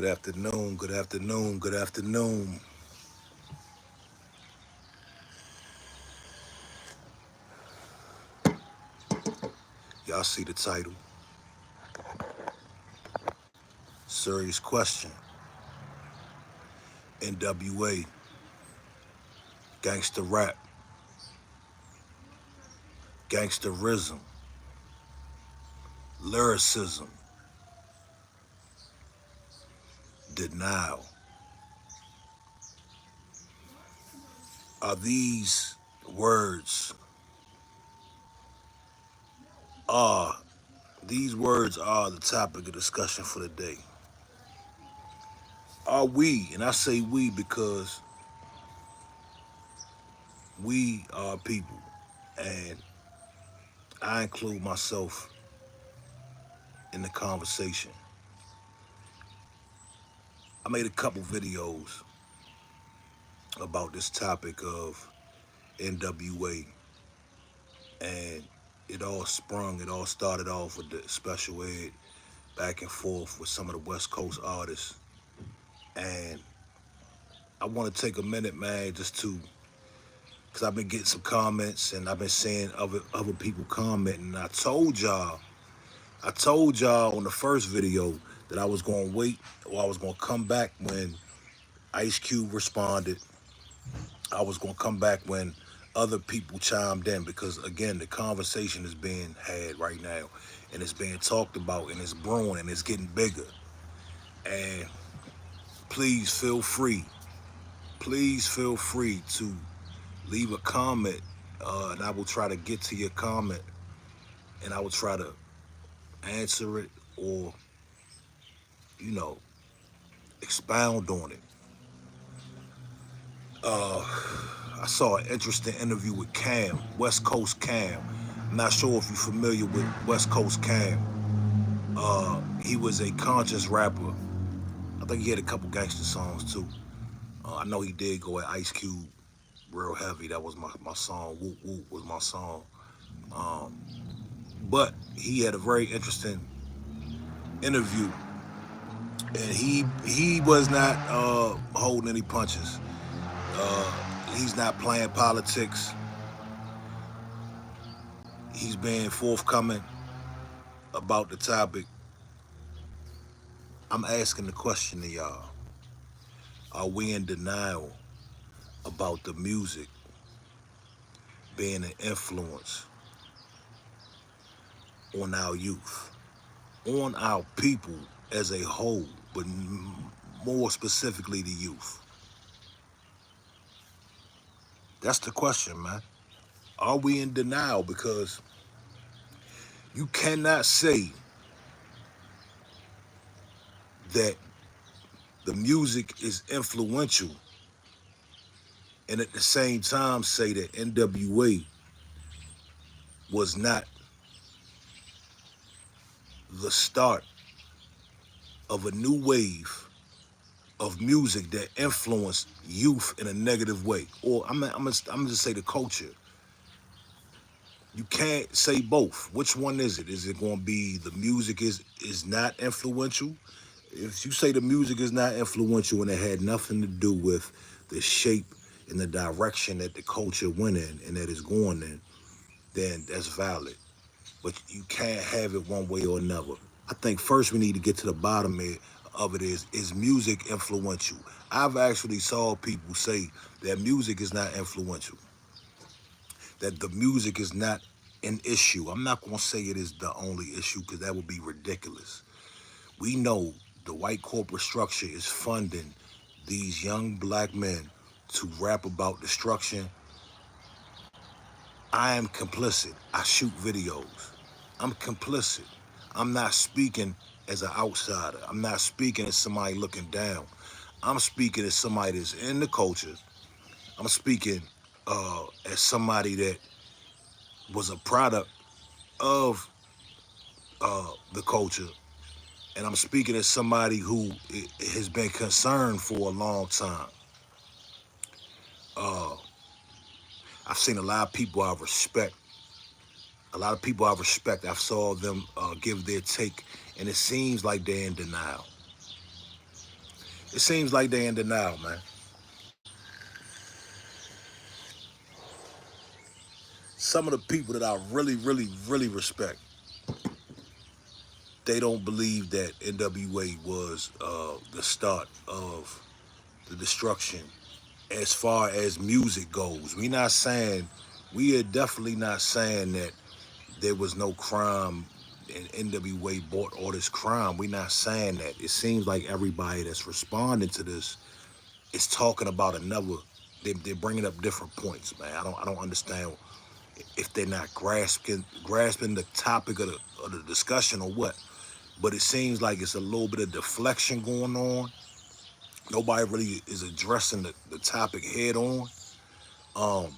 Good afternoon, good afternoon, good afternoon. Y'all see the title? Serious question. NWA, gangster rap, gangsterism, lyricism, denial. Are are these words are the topic of discussion for the day. Are we, and I say we because we are people, and I include myself in the conversation. I made a couple videos about this topic of NWA, and it all started off with the special ed back and forth with some of the West Coast artists. And I want to take a minute, man, because I've been getting some comments and I've been seeing other people commenting. And I told y'all on the first video that I was going to wait, or I was going to come back when Ice Cube responded. I was going to come back when other people chimed in, because again, the conversation is being had right now and it's being talked about and it's brewing and it's getting bigger. And please feel free to leave a comment, and I will try to get to your comment and I will try to answer it, or, you know, expound on it. I saw an interesting interview with Cam, West Coast Cam. I'm not sure if you're familiar with West Coast Cam. He was a conscious rapper. I think he had a couple gangster songs too. I know he did go at Ice Cube real heavy. That was my song. Whoop Whoop was my song. But he had a very interesting interview, and he was not holding any punches. He's not playing politics. He's being forthcoming about the topic. I'm asking the question to y'all. Are we in denial about the music being an influence on our youth, on our people as a whole, but more specifically the youth? That's the question, man. Are we in denial? Because you cannot say that the music is influential and at the same time say that NWA was not the start of a new wave of music that influenced youth in a negative way. Or I'm just say the culture. You can't say both. Which one is it? Is it going to be the music is not influential? If you say the music is not influential and it had nothing to do with the shape and the direction that the culture went in and that it's going in, then that's valid. But you can't have it one way or another. I think first we need to get to the bottom of it. Is music influential? I've actually saw people say that music is not influential, that the music is not an issue. I'm not going to say it is the only issue, because that would be ridiculous. We know the white corporate structure is funding these young black men to rap about destruction. I am complicit. I shoot videos. I'm complicit. I'm not speaking as an outsider. I'm not speaking as somebody looking down. I'm speaking as somebody that's in the culture. I'm speaking as somebody that was a product of the culture. And I'm speaking as somebody who has been concerned for a long time. I've seen a lot of people I respect. I saw them give their take, and it seems like they're in denial. It seems like they in denial, man. Some of the people that I really, really, really respect, they don't believe that NWA was the start of the destruction as far as music goes. We are definitely not saying that there was no crime and NWA bought all this crime. We're not saying that. It seems like everybody that's responding to this is talking about another. They're bringing up different points, man. I don't understand if they're not grasping the topic of the discussion or what. But it seems like it's a little bit of deflection going on. Nobody really is addressing the topic head on. Um,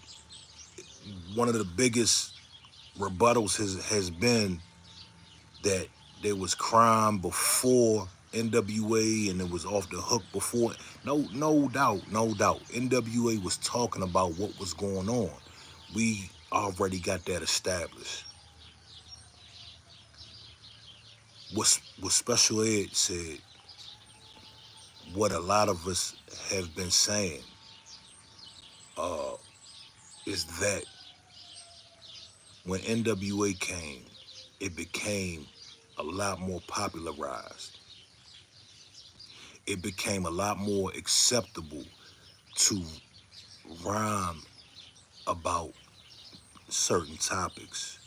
One of the biggest rebuttals has been that there was crime before NWA and it was off the hook before. No doubt, no doubt. NWA was talking about what was going on. We already got that established. What Special Ed said, what a lot of us have been saying, uh, is that when NWA came, it became a lot more popularized. It became a lot more acceptable to rhyme about certain topics.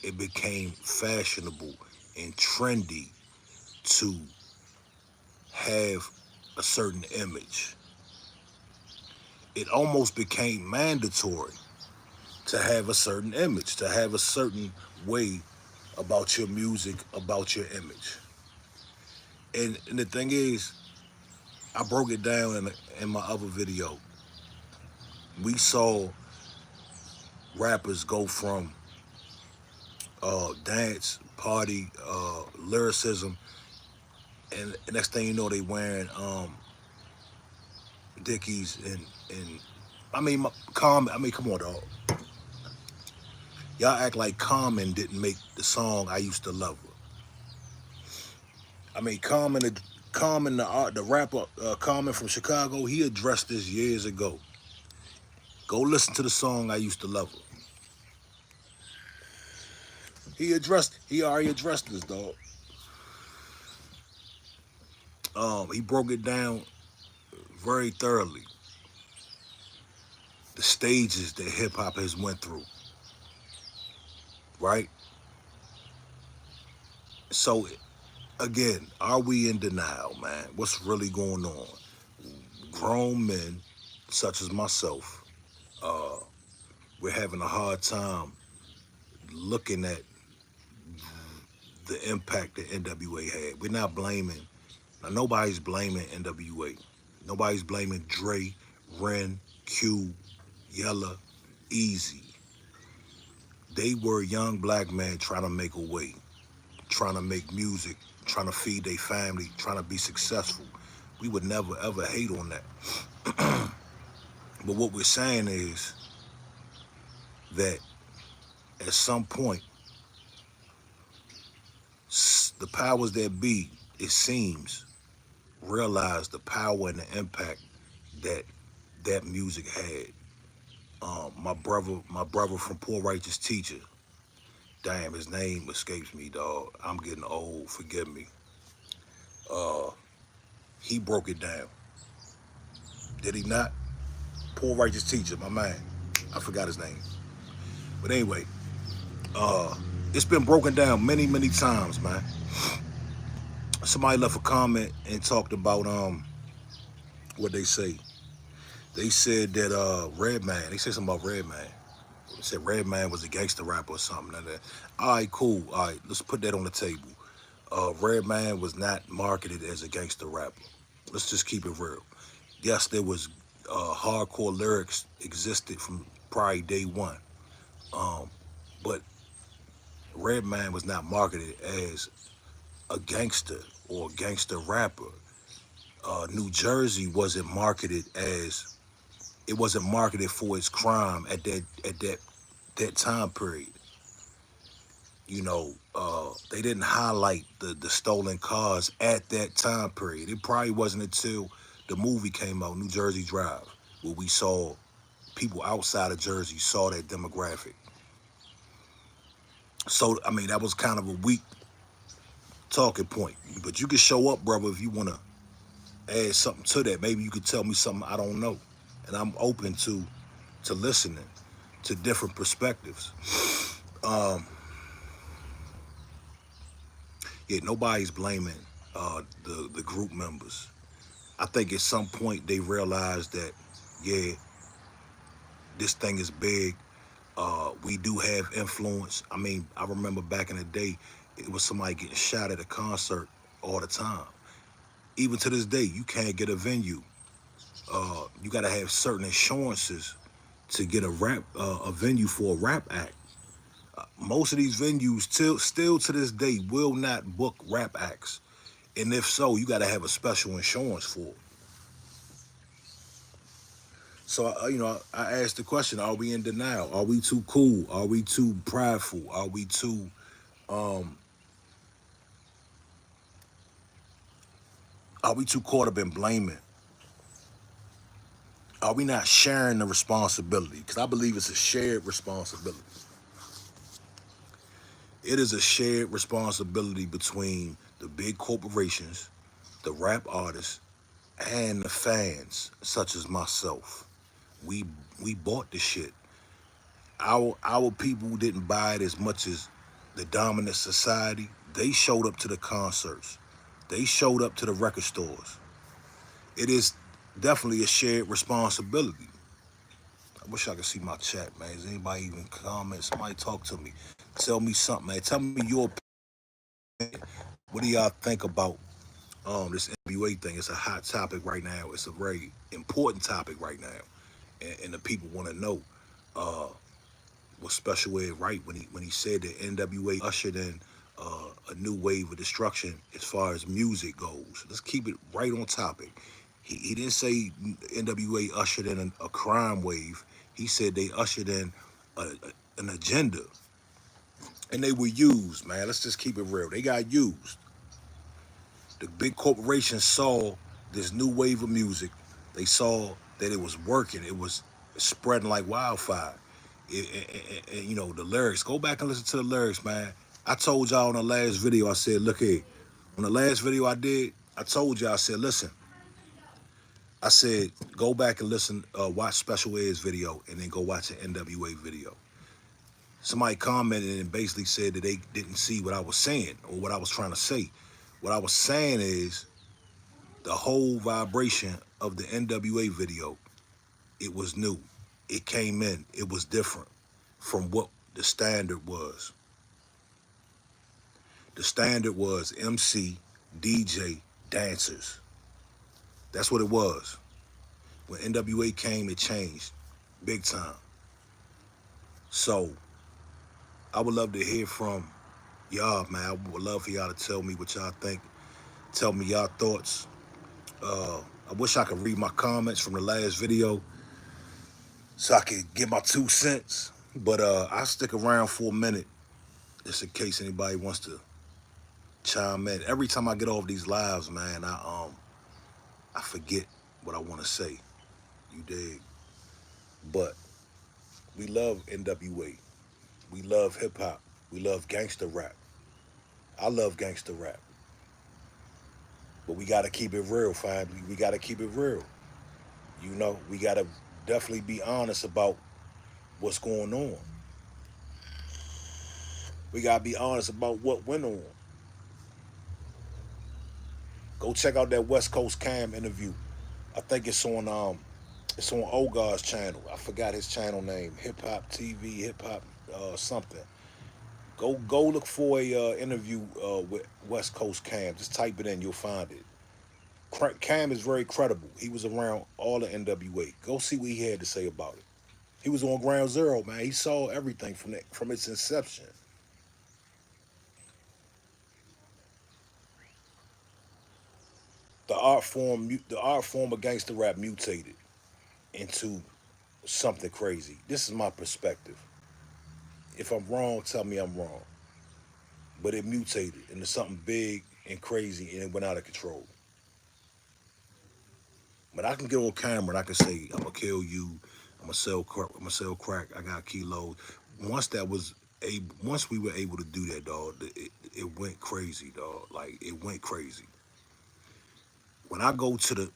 It became fashionable and trendy to have a certain image. It almost became mandatory to have a certain image, to have a certain way about your music, about your image. And the thing is, I broke it down in my other video. We saw rappers go from dance, party, lyricism, and next thing you know, they wearing Dickies and I mean, Common. I mean, come on, dog. Y'all act like Common didn't make the song "I Used to Love Her." I mean, Common, the rapper, Common from Chicago, he addressed this years ago. Go listen to the song "I Used to Love Her." He already addressed this, dog. He broke it down very thoroughly. The stages that hip hop has went through, right? So again, are we in denial, man? What's really going on? Grown men, such as myself, uh, we're having a hard time looking at the impact that NWA had. We're not blaming. Now, nobody's blaming NWA. Nobody's blaming Dre, Ren, Q, Yella, Easy. They were young black men trying to make a way, trying to make music, trying to feed their family, trying to be successful. We would never ever hate on that. But what we're saying is that at some point, the powers that be, it seems, realize the power and the impact that that music had. My brother from Poor Righteous Teacher, damn, his name escapes me, dog. I'm getting old, forgive me. Uh, he broke it down. Did he not? Poor Righteous Teacher, my man. I forgot his name. But anyway, uh, it's been broken down many, many times, man. Somebody left a comment and talked about what they say. They said that Redman, they said something about Redman. They said Redman was a gangster rapper or something like that. All right, cool. All right, let's put that on the table. Redman was not marketed as a gangster rapper. Let's just keep it real. Yes, there was hardcore lyrics existed from probably day one. Um, but Redman was not marketed as a gangster or a gangster rapper. New Jersey wasn't marketed as it wasn't marketed for its crime at that time period. You know, they didn't highlight the stolen cars at that time period. It probably wasn't until the movie came out, New Jersey Drive, where we saw people outside of Jersey saw that demographic. So I mean, that was kind of a weak talking point. But you can show up, brother, if you wanna add something to that. Maybe you could tell me something I don't know, and I'm open to listening to different perspectives. Um, yeah, nobody's blaming the group members. I think at some point they realized that, yeah, this thing is big. We do have influence. I mean, I remember back in the day, it was somebody getting shot at a concert all the time. Even to this day, you can't get a venue. You got to have certain insurances to get a venue for a rap act. Most of these venues still to this day will not book rap acts, and if so, you got to have a special insurance for it. So I asked the question: Are we in denial? Are we too cool? Are we too prideful? Um, are we too caught up in blaming? Are we not sharing the responsibility? Because I believe it's a shared responsibility. It is a shared responsibility between the big corporations, the rap artists, and the fans, such as myself. We we bought the shit. Our people didn't buy it as much as the dominant society. They showed up to the concerts. They showed up to the record stores. It is definitely a shared responsibility. I wish I could see my chat, man. Is anybody even comment? Somebody talk to me. Tell me something, man. Tell me your opinion. What do y'all think about this NWA thing? It's a hot topic right now. It's a very important topic right now, and the people want to know. Uh, was Special Ed right when he said that NWA ushered in a new wave of destruction as far as music goes? Let's keep it right on topic. He didn't say NWA ushered in a crime wave. He said they ushered in an agenda, and they were used. Man, let's just keep it real. They got used. The big corporations saw this new wave of music. They saw that it was working. It was spreading like wildfire. The lyrics. Go back and listen to the lyrics, man. I told y'all in the last video, I said, look here. On the last video I did, I told y'all, I said, listen. I said, go back and listen, watch Special Ed's video, and then go watch the NWA video. Somebody commented and basically said that they didn't see what I was saying or what I was trying to say. What I was saying is the whole vibration of the NWA video, it was new. It came in. It was different from what the standard was. The standard was MC, DJ, dancers. That's what it was. When NWA came, it changed big time. So I would love to hear from y'all, man. I would love for y'all to tell me what y'all think. Tell me y'all thoughts. I wish I could read my comments from the last video so I could get my 2 cents. But I'll stick around for a minute just in case anybody wants to chime in. Every time I get off these lives, man, I forget what I want to say. You dig? But we love NWA. We love hip hop. We love gangster rap. I love gangster rap. But we gotta keep it real, fam. We gotta keep it real. We gotta definitely be honest about what's going on. We gotta be honest about what went on. Go check out that West Coast Cam interview. I think it's on Ogar's channel. I forgot his channel name. Hip Hop TV, Hip Hop something. Go look for a interview with West Coast Cam. Just type it in, you'll find it. Cam is very credible. He was around all the NWA. Go see what he had to say about it. He was on ground zero, man. He saw everything from its inception. The art form of gangster rap mutated into something crazy. This is my perspective. If I'm wrong, tell me I'm wrong. But it mutated into something big and crazy, and it went out of control. But I can get on camera and I can say, I'm gonna kill you, I'm gonna sell crack, I got kilos. Once that was once we were able to do that, dog, it went crazy, dog. Like it went crazy. When I go to the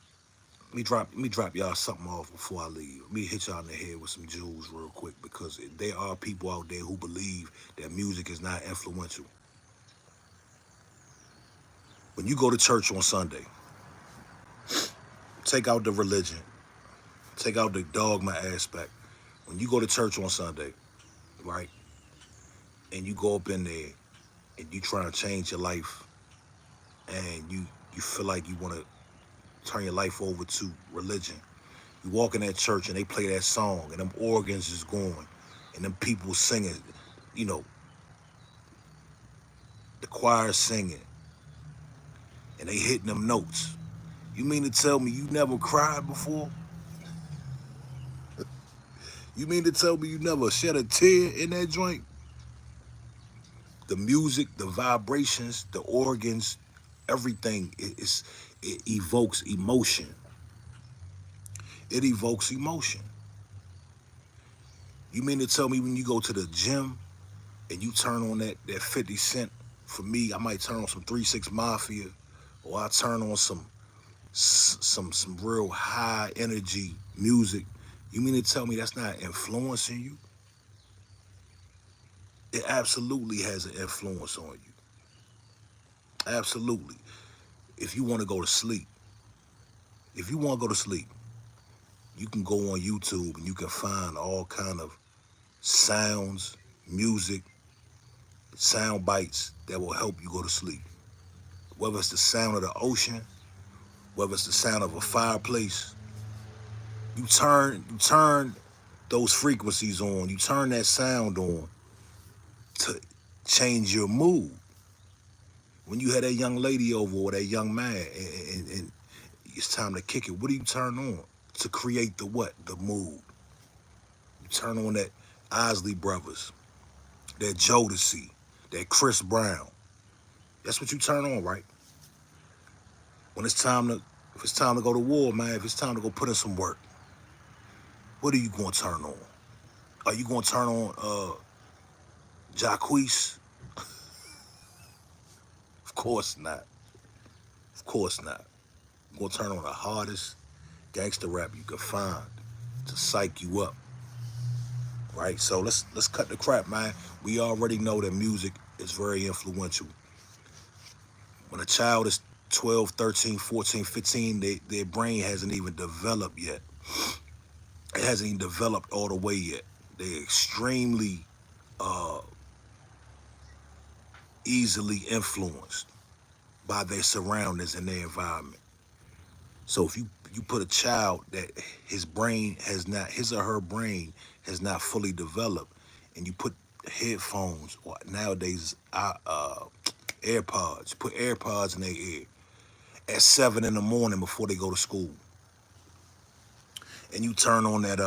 let me drop y'all something off before I leave. Let me hit y'all in the head with some jewels real quick because there are people out there who believe that music is not influential. When you go to church on Sunday, take out the religion, take out the dogma aspect. When you go to church on Sunday, right, and you go up in there and you try to change your life and you feel like you want to turn your life over to religion. You walk in that church and they play that song and them organs is going and them people singing, you know, the choir singing and they hitting them notes. You mean to tell me you never cried before? You mean to tell me you never shed a tear in that joint? The music, the vibrations, the organs, everything it evokes emotion. It evokes emotion. You mean to tell me when you go to the gym and you turn on that 50 Cent, for me, I might turn on some 3 6 Mafia, or I turn on some real high energy music. You mean to tell me that's not influencing you? It absolutely has an influence on you. Absolutely. If you want to go to sleep, if you want to go to sleep, you can go on YouTube and you can find all kind of sounds, music, sound bites that will help you go to sleep. Whether it's the sound of the ocean, whether it's the sound of a fireplace, you turn those frequencies on, you turn that sound on to change your mood. When you had that young lady over or that young man and it's time to kick it, what do you turn on? To create the what? The mood. You turn on that Isley Brothers, that Jodeci, that Chris Brown. That's what you turn on, right? When it's time to, if it's time to go to war, man, if it's time to go put in some work, what are you going to turn on? Are you going to turn on Jacquees? Of course not. Of course not. You're going to turn on the hardest gangster rap you can find to psych you up, right? So let's cut the crap, man. We already know that music is very influential. When a child is 12, 13, 14, 15, their brain hasn't even developed yet. It hasn't even developed all the way yet. They're extremely uh, easily influenced by their surroundings and their environment. So if you put a child that his or her brain has not fully developed, and you put headphones or nowadays AirPods, put AirPods in their ear at 7 in the morning before they go to school, and you turn on that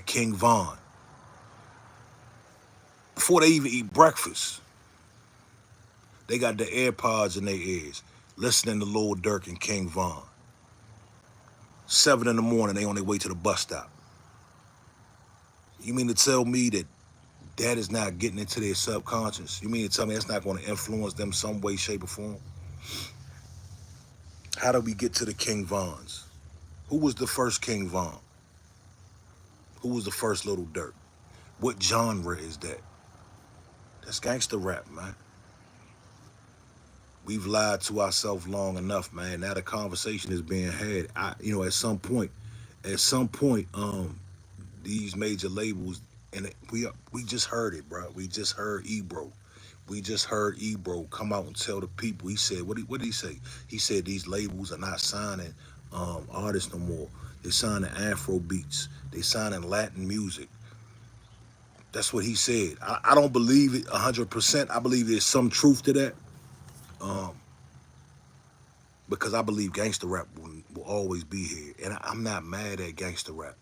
King Von before they even eat breakfast. They got the AirPods in their ears, listening to Lil Durk and King Von. 7 in the morning, they on their way to the bus stop. You mean to tell me that is not getting into their subconscious? You mean to tell me that's not going to influence them some way, shape, or form? How do we get to the King Vons? Who was the first King Von? Who was the first Little Durk? What genre is that? That's gangster rap, man. We've lied to ourselves long enough, man. Now the conversation is being had. At some point, these major labels, and we just heard it, bro. We just heard Ebro. We just heard Ebro come out and tell the people. He said, what did he say? He said these labels are not signing artists no more. They're signing Afro beats. They signing Latin music. That's what he said. I don't believe it 100%. I believe there's some truth to that. Um, because I believe gangster rap will always be here. And I'm not mad at gangster rap,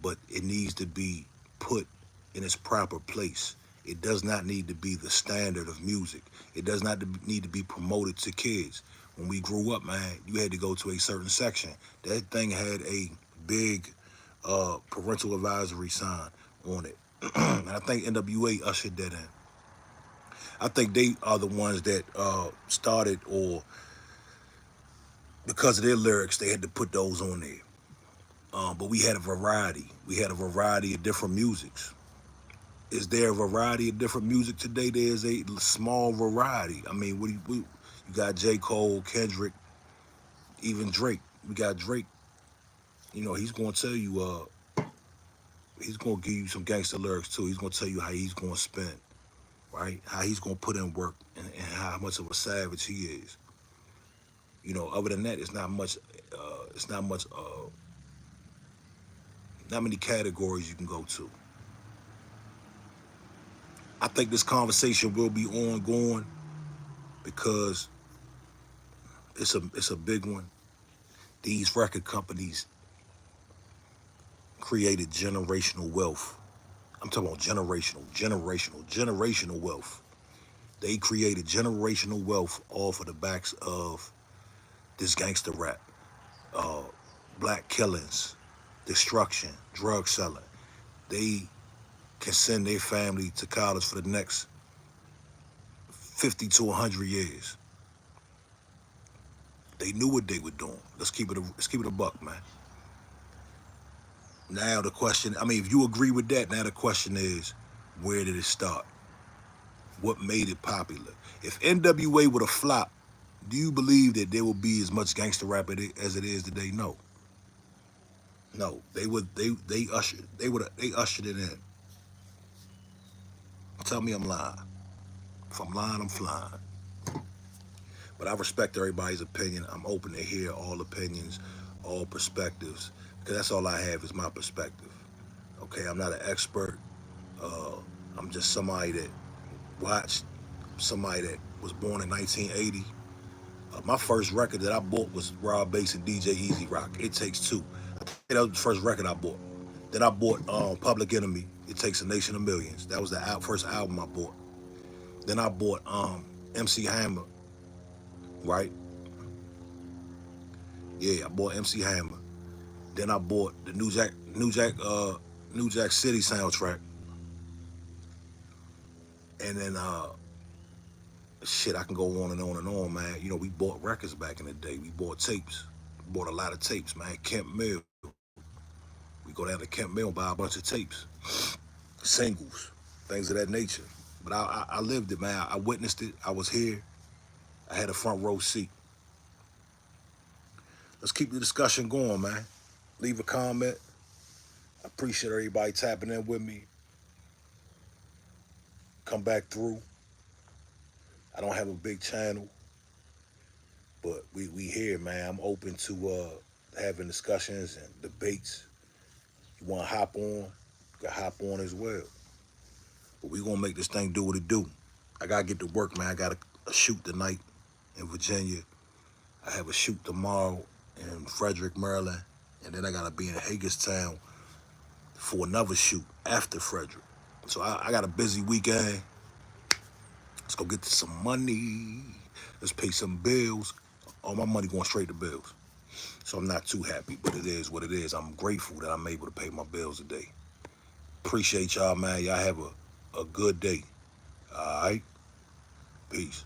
but it needs to be put in its proper place. It does not need to be the standard of music. It does not need to be promoted to kids. when we grew up, man, you had to go to a certain section. That thing had a big parental advisory sign on it. And I think NWA ushered that in. I think they are the ones that started, or because of their lyrics, they had to put those on there. But we had a variety. We had a variety of different musics. Is there a variety of different music today? There's a small variety. I mean, you got J. Cole, Kendrick, even Drake. We got Drake. You know, he's gonna tell you, he's gonna give you some gangster lyrics too. He's gonna tell you how he's gonna spin, right? How he's gonna put in work, and how much of a savage he is. You know, other than that, it's not much. It's not much. Not many categories you can go to. I think this conversation will be ongoing because it's a big one. These record companies created generational wealth. I'm talking about generational wealth. They created generational wealth off of the backs of this gangster rap, uh, black killings, destruction, drug selling. They can send their family to college for the next 50 to 100 years. They knew what they were doing. Let's keep it a buck, man. Now the question, I mean, if you agree with that, now the question is, where did it start? What made it popular? If NWA would have flopped, do you believe that there would be as much gangster rap as it is today? No. No. They ushered it in. Tell me I'm lying. If I'm lying, I'm flying. But I respect everybody's opinion. I'm open to hear all opinions, all perspectives, because that's all I have is my perspective. Okay, I'm not an expert. Uh, I'm just somebody that watched, somebody that was born in 1980. My first record that I bought was Rob Bass and DJ Easy Rock. It Takes Two. That was the first record I bought. Then I bought Public Enemy. It Takes a Nation of Millions. That was the first album I bought. Then I bought MC Hammer. Right? Yeah, I bought MC Hammer. Then I bought the New Jack City soundtrack. And then shit, I can go on and on and on, man. You know, we bought records back in the day. We bought tapes. We bought a lot of tapes, man. Kemp Mill. We go down to Kemp Mill and buy a bunch of tapes, singles, things of that nature. But I lived it, man. I witnessed it. I was here. I had a front row seat. Let's keep the discussion going, man. Leave a comment. I appreciate everybody tapping in with me. Come back through. I don't have a big channel, but we here, man. I'm open to having discussions and debates. You want to hop on, you can hop on as well. But we gonna make this thing do what it do. I gotta get to work, man. I got a shoot tonight in Virginia. I have a shoot tomorrow in Frederick, Maryland, and then I gotta be in Hagerstown for another shoot after Frederick. So I got a busy weekend. Let's go get some money. Let's pay some bills. All my money going straight to bills. So I'm not too happy, but it is what it is. I'm grateful that I'm able to pay my bills today. Appreciate y'all, man. Y'all have a good day. All right? Peace.